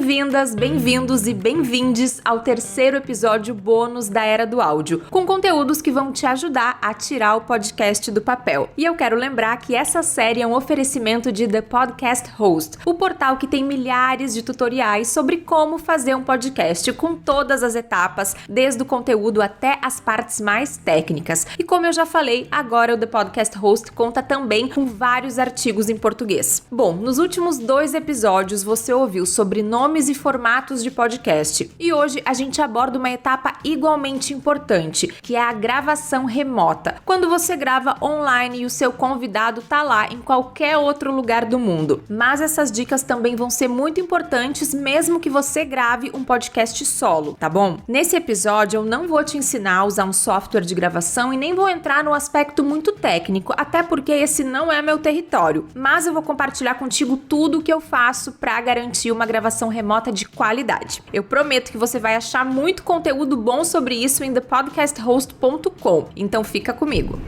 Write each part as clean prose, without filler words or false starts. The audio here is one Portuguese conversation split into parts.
Bem-vindas, bem-vindos e bem-vindes ao terceiro episódio bônus da Era do Áudio, com conteúdos que vão te ajudar a tirar o podcast do papel. E eu quero lembrar que essa série é um oferecimento de The Podcast Host, o portal que tem milhares de tutoriais sobre como fazer um podcast com todas as etapas, desde o conteúdo até as partes mais técnicas. E como eu já falei, agora o The Podcast Host conta também com vários artigos em português. Bom, nos últimos 2 episódios você ouviu sobre nomes e formatos de podcast. E hoje a gente aborda uma etapa igualmente importante, que é a gravação remota. Quando você grava online e o seu convidado tá lá em qualquer outro lugar do mundo. Mas essas dicas também vão ser muito importantes mesmo que você grave um podcast solo, tá bom? Nesse episódio eu não vou te ensinar a usar um software de gravação e nem vou entrar no aspecto muito técnico, até porque esse não é meu território. Mas eu vou compartilhar contigo tudo o que eu faço para garantir uma gravação remota de qualidade. Eu prometo que você vai achar muito conteúdo bom sobre isso em thepodcasthost.com, então fica comigo.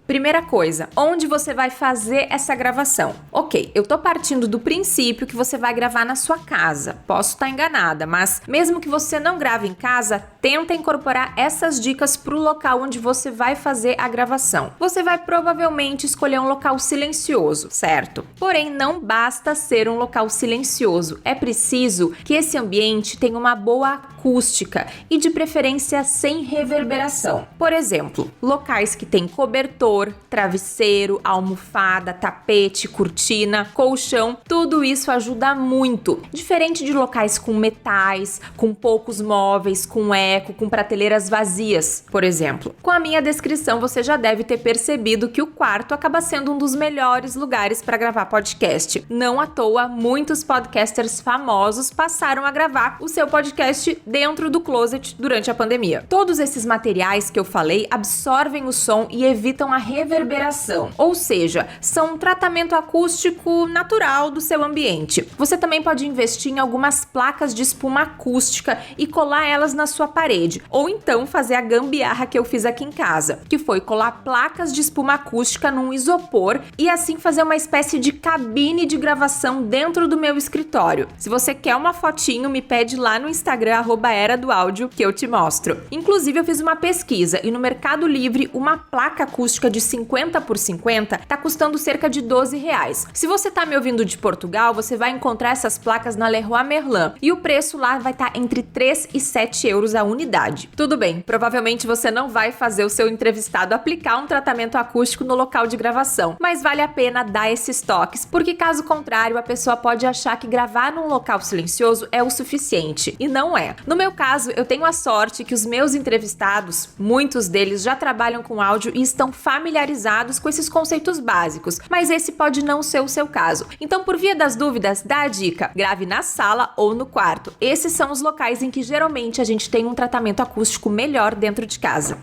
Primeira coisa, onde você vai fazer essa gravação? Ok, eu tô partindo do princípio que você vai gravar na sua casa. Posso estar enganada, mas mesmo que você não grave em casa, tenta incorporar essas dicas pro local onde você vai fazer a gravação. Você vai provavelmente escolher um local silencioso, certo? Porém, não basta ser um local silencioso. É preciso que esse ambiente tenha uma boa acústica e de preferência sem reverberação. Por exemplo, locais que têm cobertor, travesseiro, almofada, tapete, cortina, colchão, tudo isso ajuda muito. Diferente de locais com metais, com poucos móveis, com eco, com prateleiras vazias, por exemplo. Com a minha descrição, você já deve ter percebido que o quarto acaba sendo um dos melhores lugares para gravar podcast. Não à toa, muitos podcasters famosos passaram a gravar o seu podcast dentro do closet durante a pandemia. Todos esses materiais que eu falei absorvem o som e evitam a reverberação, ou seja, são um tratamento acústico natural do seu ambiente. Você também pode investir em algumas placas de espuma acústica e colar elas na sua parede, ou então fazer a gambiarra que eu fiz aqui em casa, que foi colar placas de espuma acústica num isopor e assim fazer uma espécie de cabine de gravação dentro do meu escritório. Se você quer uma fotinho, me pede lá no Instagram @eradoaudio que eu te mostro. Inclusive eu fiz uma pesquisa e no Mercado Livre uma placa acústica de 50 por 50 tá custando cerca de R$12. Se você tá me ouvindo de Portugal, você vai encontrar essas placas na Leroy Merlin e o preço lá vai estar entre 3 e 7 euros a unidade. Tudo bem, provavelmente você não vai fazer o seu entrevistado aplicar um tratamento acústico no local de gravação, mas vale a pena dar esses toques, porque caso contrário a pessoa pode achar que gravar num local silencioso é o suficiente, e não é. No meu caso, eu tenho a sorte que os meus entrevistados, muitos deles já trabalham com áudio e estão familiarizados com esses conceitos básicos, mas esse pode não ser o seu caso. Então, por via das dúvidas, dá a dica: grave na sala ou no quarto. Esses são os locais em que geralmente a gente tem um tratamento acústico melhor dentro de casa.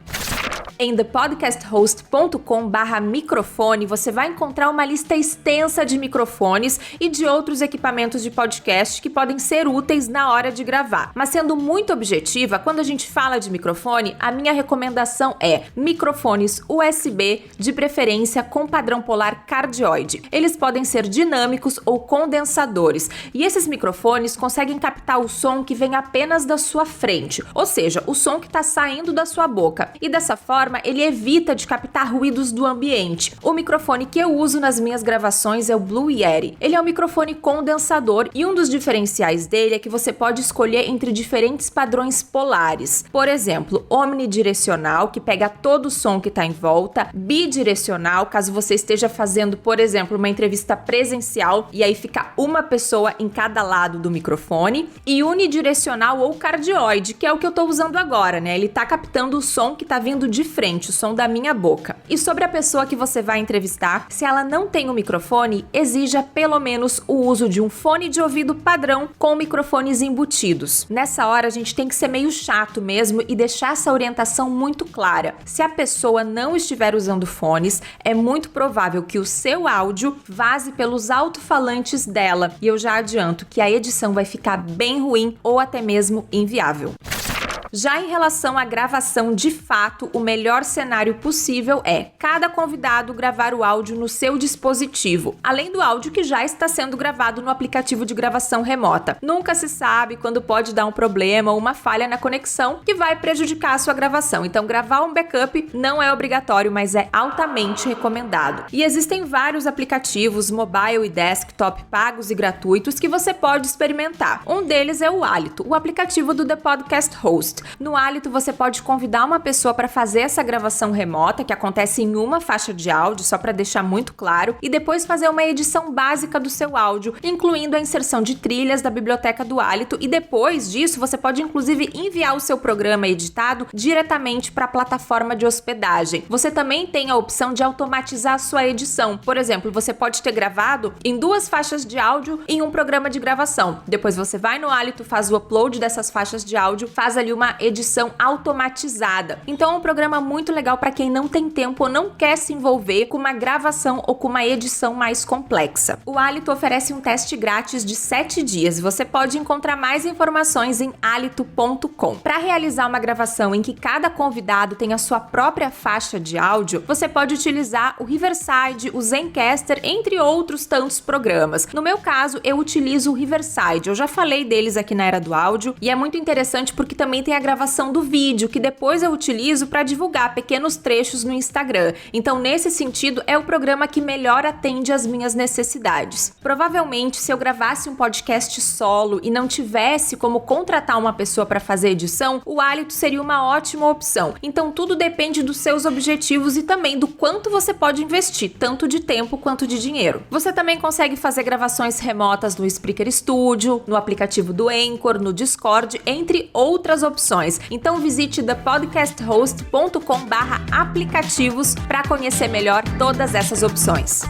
Em thepodcasthost.com/microfone você vai encontrar uma lista extensa de microfones e de outros equipamentos de podcast que podem ser úteis na hora de gravar. Mas sendo muito objetiva, quando a gente fala de microfone, a minha recomendação é microfones USB, de preferência com padrão polar cardioide. Eles podem ser dinâmicos ou condensadores, e esses microfones conseguem captar o som que vem apenas da sua frente, ou seja, o som que está saindo da sua boca, e dessa forma ele evita de captar ruídos do ambiente. O microfone que eu uso nas minhas gravações é o Blue Yeti. Ele é um microfone condensador e um dos diferenciais dele é que você pode escolher entre diferentes padrões polares. Por exemplo, omnidirecional, que pega todo o som que está em volta, bidirecional, caso você esteja fazendo, por exemplo, uma entrevista presencial e aí fica uma pessoa em cada lado do microfone, e unidirecional ou cardioide, que é o que eu estou usando agora, né? Ele está captando o som que está vindo de frente, o som da minha boca. E sobre a pessoa que você vai entrevistar, se ela não tem um microfone, exija pelo menos o uso de um fone de ouvido padrão com microfones embutidos. Nessa hora a gente tem que ser meio chato mesmo e deixar essa orientação muito clara. Se a pessoa não estiver usando fones, é muito provável que o seu áudio vaze pelos alto-falantes dela, e eu já adianto que a edição vai ficar bem ruim ou até mesmo inviável. Já em relação à gravação de fato, o melhor cenário possível é cada convidado gravar o áudio no seu dispositivo, além do áudio que já está sendo gravado no aplicativo de gravação remota. Nunca se sabe quando pode dar um problema ou uma falha na conexão que vai prejudicar a sua gravação. Então, gravar um backup não é obrigatório, mas é altamente recomendado. E existem vários aplicativos, mobile e desktop, pagos e gratuitos, que você pode experimentar. Um deles é o Alito, o aplicativo do The Podcast Host. No Alito, você pode convidar uma pessoa para fazer essa gravação remota, que acontece em uma faixa de áudio, só para deixar muito claro, e depois fazer uma edição básica do seu áudio, incluindo a inserção de trilhas da biblioteca do Alito, e depois disso, você pode inclusive enviar o seu programa editado diretamente para a plataforma de hospedagem. Você também tem a opção de automatizar a sua edição. Por exemplo, você pode ter gravado em 2 faixas de áudio em um programa de gravação. Depois você vai no Alito, faz o upload dessas faixas de áudio, faz ali uma edição automatizada. Então é um programa muito legal para quem não tem tempo ou não quer se envolver com uma gravação ou com uma edição mais complexa. O Alito oferece um teste grátis de 7 dias. Você pode encontrar mais informações em alito.com. Para realizar uma gravação em que cada convidado tem a sua própria faixa de áudio, você pode utilizar o Riverside, o Zencastr, entre outros tantos programas. No meu caso, eu utilizo o Riverside. Eu já falei deles aqui na Era do Áudio e é muito interessante porque também tem a gravação do vídeo, que depois eu utilizo para divulgar pequenos trechos no Instagram. Então, nesse sentido, é o programa que melhor atende às minhas necessidades. Provavelmente, se eu gravasse um podcast solo e não tivesse como contratar uma pessoa para fazer edição, o Alito seria uma ótima opção. Então, tudo depende dos seus objetivos e também do quanto você pode investir, tanto de tempo quanto de dinheiro. Você também consegue fazer gravações remotas no Spreaker Studio, no aplicativo do Anchor, no Discord, entre outras opções. Então visite thepodcasthost.com/aplicativos para conhecer melhor todas essas opções.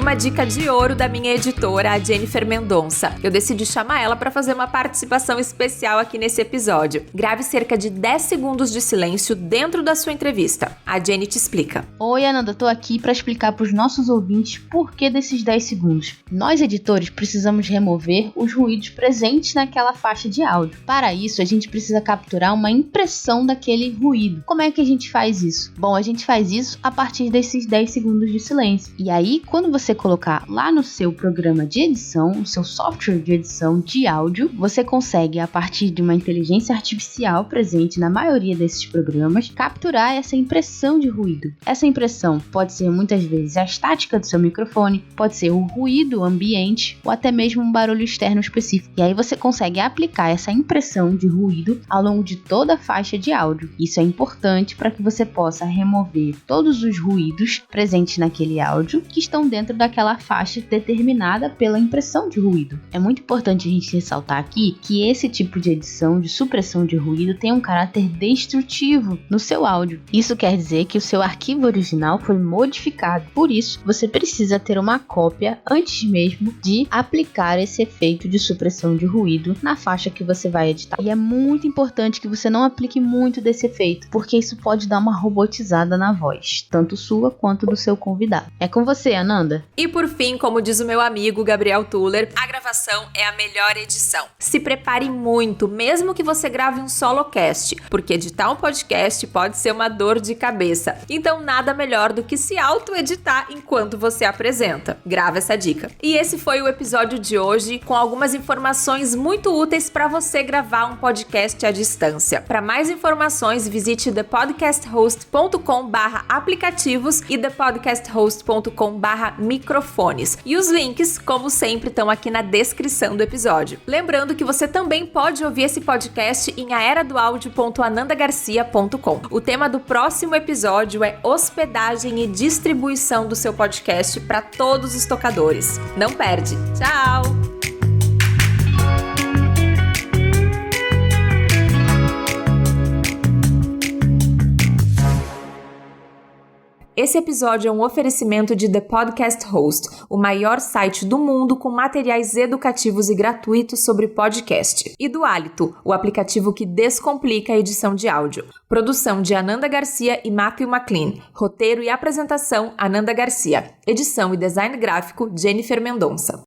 Uma dica de ouro da minha editora, a Jennifer Mendonça. Eu decidi chamar ela para fazer uma participação especial aqui nesse episódio. Grave cerca de 10 segundos de silêncio dentro da sua entrevista. A Jenny te explica. Oi, Ananda, tô aqui para explicar para os nossos ouvintes por que desses 10 segundos. Nós, editores, precisamos remover os ruídos presentes naquela faixa de áudio. Para isso, a gente precisa capturar uma impressão daquele ruído. Como é que a gente faz isso? Bom, a gente faz isso a partir desses 10 segundos de silêncio. E aí, quando você colocar lá no seu programa de edição, o seu software de edição de áudio, você consegue, a partir de uma inteligência artificial presente na maioria desses programas, capturar essa impressão de ruído. Essa impressão pode ser muitas vezes a estática do seu microfone, pode ser o ruído ambiente ou até mesmo um barulho externo específico. E aí você consegue aplicar essa impressão de ruído ao longo de toda a faixa de áudio. Isso é importante para que você possa remover todos os ruídos presentes naquele áudio que estão dentro daquela faixa determinada pela impressão de ruído. É muito importante a gente ressaltar aqui que esse tipo de edição de supressão de ruído tem um caráter destrutivo no seu áudio. Isso quer dizer que o seu arquivo original foi modificado. Por isso, você precisa ter uma cópia antes mesmo de aplicar esse efeito de supressão de ruído na faixa que você vai editar. E é muito importante que você não aplique muito desse efeito, porque isso pode dar uma robotizada na voz, tanto sua quanto do seu convidado. É com você, Ananda. E por fim, como diz o meu amigo Gabriel Tuller, a gravação é a melhor edição. Se prepare muito, mesmo que você grave um solocast, porque editar um podcast pode ser uma dor de cabeça. Então nada melhor do que se auto-editar enquanto você apresenta. Grava essa dica. E esse foi o episódio de hoje, com algumas informações muito úteis para você gravar um podcast à distância. Para mais informações, visite thepodcasthost.com/aplicativos e thepodcasthost.com/microfones. E os links, como sempre, estão aqui na descrição do episódio. Lembrando que você também pode ouvir esse podcast em aeradoaudio.anandagarcia.com. O tema do próximo episódio é hospedagem e distribuição do seu podcast para todos os tocadores. Não perde! Tchau! Esse episódio é um oferecimento de The Podcast Host, o maior site do mundo com materiais educativos e gratuitos sobre podcast. E do Hálito, o aplicativo que descomplica a edição de áudio. Produção de Ananda Garcia e Matthew McLean. Roteiro e apresentação, Ananda Garcia. Edição e design gráfico, Jennifer Mendonça.